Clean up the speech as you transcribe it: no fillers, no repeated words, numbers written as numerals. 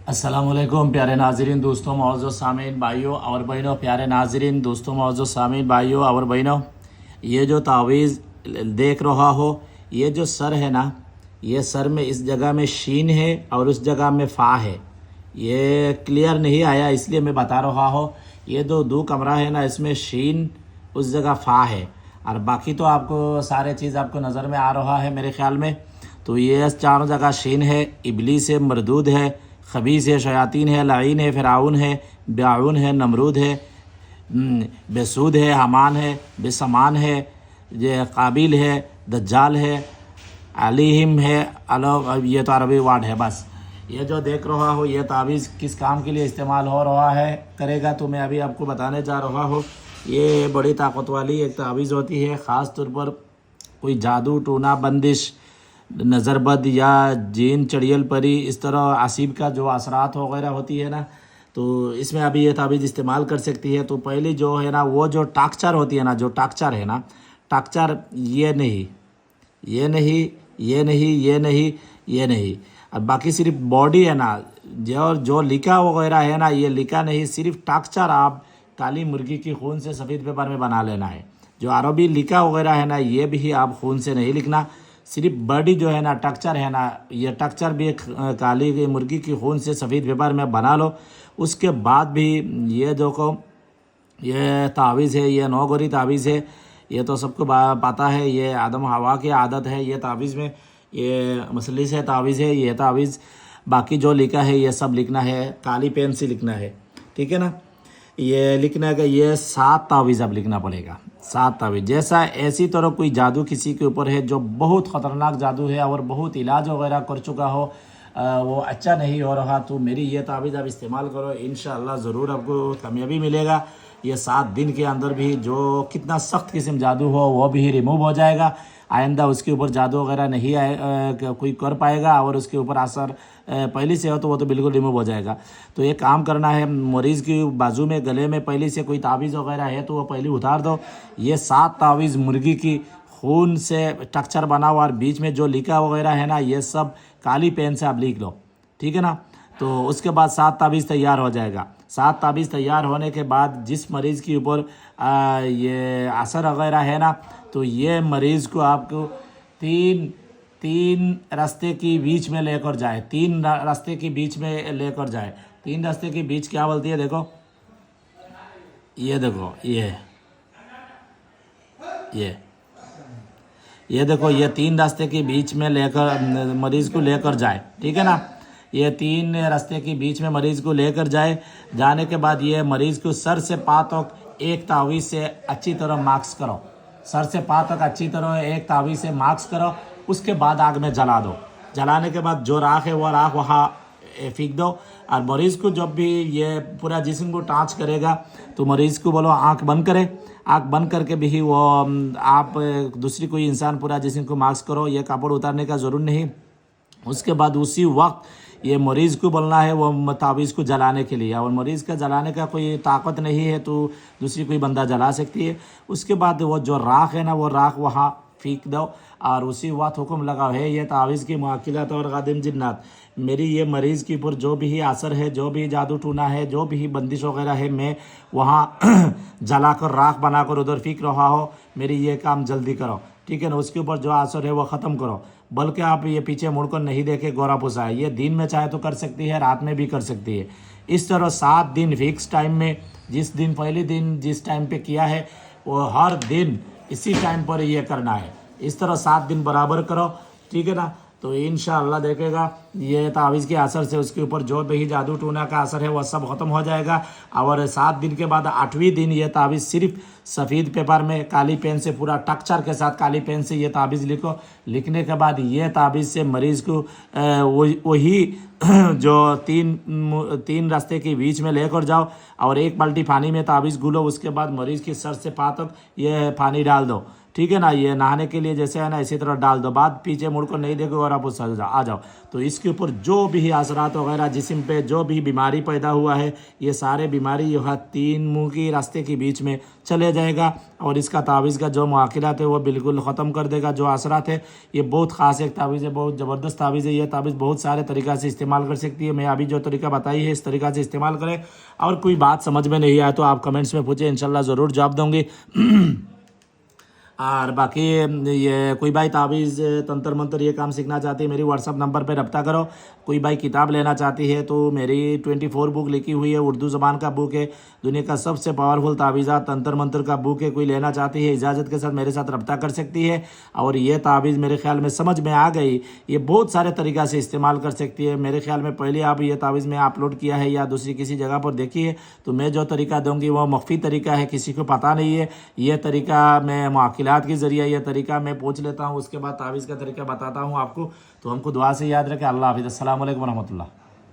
अस्सलामुअलैकुम प्यारे नाजरीन दोस्तों मौजूद सामीन भाइयों और बहनों। प्यारे नाजरीन दोस्तों मौजूद सामीन भाइयों और बहनों, ये जो तावीज़ देख रहा हो, ये जो सर है ना, ये सर में इस जगह में शीन है और उस जगह में फ़ा है। ये क्लियर नहीं आया इसलिए मैं बता रहा हूँ। ये दो कमरा है ना, इसमें शीन उस जगह फ़ा है और बाकी तो आपको सारे चीज़ आपको नज़र में आ रहा है मेरे ख्याल में। तो ये चारों जगह शीन है, इबलीस है, मरदूद है, खबीस है, शयातीन है, लाइन है, फ़िरआउन है, ब्याउन है, नमरूद है, बेसूद है, हमान है, बेसमान है, ये काबिल है, दज्जाल है, अलीहिम है। अलो ये तो अरबी वर्ड है। बस ये जो देख रहा हो, ये तावीज़ किस काम के लिए इस्तेमाल हो रहा है करेगा तो मैं अभी आपको बताने जा रहा हूँ। ये बड़ी ताकत वाली एक तावीज़ होती है, ख़ास तौर पर कोई जादू टूना बंदिश नज़रबद या जीन चड़ियल परी इस तरह आसिब का जो असरात वगैरह होती है ना, तो इसमें अभी ये तावीज़ इस्तेमाल कर सकती है। तो पहली जो है ना, वो जो टाक्चर होती है ना, जो टाक्चर है ना, टाक्चर ये नहीं, ये नहीं, ये नहीं, ये नहीं, ये नहीं, अब बाकी सिर्फ बॉडी है ना, जो लिका वगैरह है ना, ये लिका नहीं, सिर्फ टाक्चर आप काली मुर्गी की खून से सफ़ेद पेपर में बना लेना है। जो अरबी लिका वगैरह है ना, ये भी आप खून से नहीं लिखना, सिर्फ बॉडी जो है ना, टक्चर है ना, ये टक्चर भी एक काली मुर्गी की खून से सफ़ेद पेपर में बना लो। उसके बाद भी ये देखो, ये तावीज़ है, ये नौगरी तावीज़ है, ये तो सबको पता है, ये आदम हवा की आदत है। ये तावीज़ में ये मसलिस है, तावीज़ है, ये तावीज़ बाकी जो लिखा है ये सब लिखना है, काली पेन से लिखना है, ठीक है ना। ये लिखना है कि ये 7 तावीज़ अब लिखना पड़ेगा, 7 तावीज़। जैसा ऐसी तरह कोई जादू किसी के ऊपर है जो बहुत ख़तरनाक जादू है और बहुत इलाज वगैरह कर चुका हो, वो अच्छा नहीं हो रहा, तो मेरी ये तावीज़ आप इस्तेमाल करो, इंशाअल्लाह ज़रूर आपको कामयाबी मिलेगा। ये 7 दिन के अंदर भी जो कितना सख्त किस्म जादू हो वो भी रिमूव हो जाएगा। आइंदा उसके ऊपर जादू वगैरह नहीं कोई कर पाएगा और उसके ऊपर असर पहले से हो तो वो तो बिल्कुल रिमूव हो जाएगा। तो ये काम करना है, मरीज़ की बाजू में गले में पहले से कोई तावीज़ वगैरह है तो वो पहले उतार दो। ये 7 तावीज़ मुर्गी की खून से टेक्सचर बना हुआ और बीच में जो लिखा वगैरह है ना, ये सब काली पेन से आप लिख लो, ठीक है ना। तो उसके बाद 7 तावीज़ तैयार हो जाएगा। 7 तावीज़ तैयार होने के बाद जिस मरीज़ के ऊपर ये असर वगैरह है ना, तो ये मरीज़ को आपको तीन रास्ते की बीच में लेकर जाए, 3 रास्ते के बीच में लेकर जाए। 3 रास्ते के बीच क्या बोलती है, देखो, ये देखो, ये देखो, ये 3 रास्ते के बीच में लेकर मरीज़ को लेकर जाए, ठीक है ना। ये 3 रास्ते के बीच में मरीज़ को लेकर जाए। जाने के बाद ये मरीज़ को सर से पाँव तक एक तावीज़ से अच्छी तरह मार्क्स करो, सर से पाँव तक अच्छी तरह एक तावीज़ से मार्क्स करो। उसके बाद आग में जला दो। जलाने के बाद जो राख है वो राख वहाँ फेंक दो। और मरीज़ को जब भी ये पूरा जिस्म को टच करेगा तो मरीज़ को बोलो आंख बंद करे। आंख बंद करके भी वो आप दूसरी कोई इंसान पूरा जिस्म को मार्क्स करो, ये कपड़ उतारने का ज़रूर नहीं। उसके बाद उसी वक्त ये मरीज़ को बोलना है वो तावीज़ को जलाने के लिए, और मरीज़ का जलाने का कोई ताकत नहीं है तो दूसरी कोई बंदा जला सकती है। उसके बाद वो जो राख है ना, वो राख वहाँ फेंक दो और उसी वक्त हुक्म लगाओ है ये तावीज़ की मुआकिलात और गादिम जिन्नात, मेरी ये मरीज़ के ऊपर जो भी असर है, जो भी जादू टूना है, जो भी बंदिश वगैरह है, मैं वहाँ जलाकर राख बनाकर उधर फेंक रहा हो, मेरी ये काम जल्दी करो, ठीक है ना। उसके ऊपर जो असर है वो ख़त्म करो। बल्कि आप ये पीछे मुड़कर नहीं देखे गोरा पुसा है, ये दिन में चाहे तो कर सकती है, रात में भी कर सकती है। इस तरह 7 दिन फिक्स टाइम में, जिस दिन पहले दिन जिस टाइम पे किया है वो हर दिन इसी टाइम पर ये करना है। इस तरह 7 दिन बराबर करो, ठीक है ना। तो इंशाअल्लाह देखेगा ये तावीज़ के असर से उसके ऊपर जो भी जादू टूना का असर है वह सब ख़त्म हो जाएगा। और 7 दिन के बाद 8वें दिन ये तावीज़ सिर्फ सफ़ेद पेपर में काली पेन से पूरा टक्चर के साथ काली पेन से ये तावीज़ लिखो। लिखने के बाद ये तावीज़ से मरीज़ को वही जो तीन रास्ते के बीच में लेकर जाओ और 1 बाल्टी पानी में तावीज़ घुलो। उसके बाद मरीज़ के सर से पाँव तक ये पानी डाल दो, ठीक है ना। ये नहाने के लिए जैसे है ना इसी तरह डाल दो, बाद पीछे मुड़ को नहीं देखो और आप उस आ जाओ। तो इसके ऊपर जो भी असरात वगैरह जिस्म पे जो भी बीमारी पैदा हुआ है, ये सारे बीमारी यहाँ 3 मुंह की रास्ते के बीच में चले जाएगा और इसका तावीज़ का जो मुआकिलात है वो बिल्कुल ख़त्म कर देगा। जो असरात है ये बहुत ख़ास एक तावीज़ है, बहुत ज़बरदस्त तावीज़ है। ये तावीज़ बहुत सारे तरीक़ा से इस्तेमाल कर सकती है। मैं अभी जो तरीका बताई है इस तरीक़ा से इस्तेमाल करें। और कोई बात समझ में नहीं आए तो आप कमेंट्स में पूछें, इंशाल्लाह ज़रूर जवाब दूँगी। और बाकी ये कोई भाई तावीज़ तंत्र मंत्र ये काम सीखना चाहती है, मेरी व्हाट्सअप नंबर पे रब्ता करो। कोई भाई किताब लेना चाहती है तो मेरी 24 बुक लिखी हुई है, उर्दू ज़बान का बुक है, दुनिया का सबसे पावरफुल तावीज़ात तंत्र मंत्र का बुक है। कोई लेना चाहती है इजाज़त के साथ मेरे साथ रब्ता कर सकती है। और ये तावीज़ मेरे ख्याल में समझ में आ गई, ये बहुत सारे तरीक़ा से इस्तेमाल कर सकती है। मेरे ख्याल में पहले आप ये तावीज़ में अपलोड किया है या दूसरी किसी जगह पर देखी है, तो मैं जो तरीका दूँगी वो मख्फी तरीका है, किसी को पता नहीं है। ये तरीका मैं मुआकिलात के ज़रिए ये तरीका मैं पूछ लेता हूँ, उसके बाद तावीज़ का तरीका बताता हूँ आपको। तो हमको दुआ से याद रखें। अल्लाह हाफ़िज़। अस्सलाम वालेकुम रहमतुल्लाह।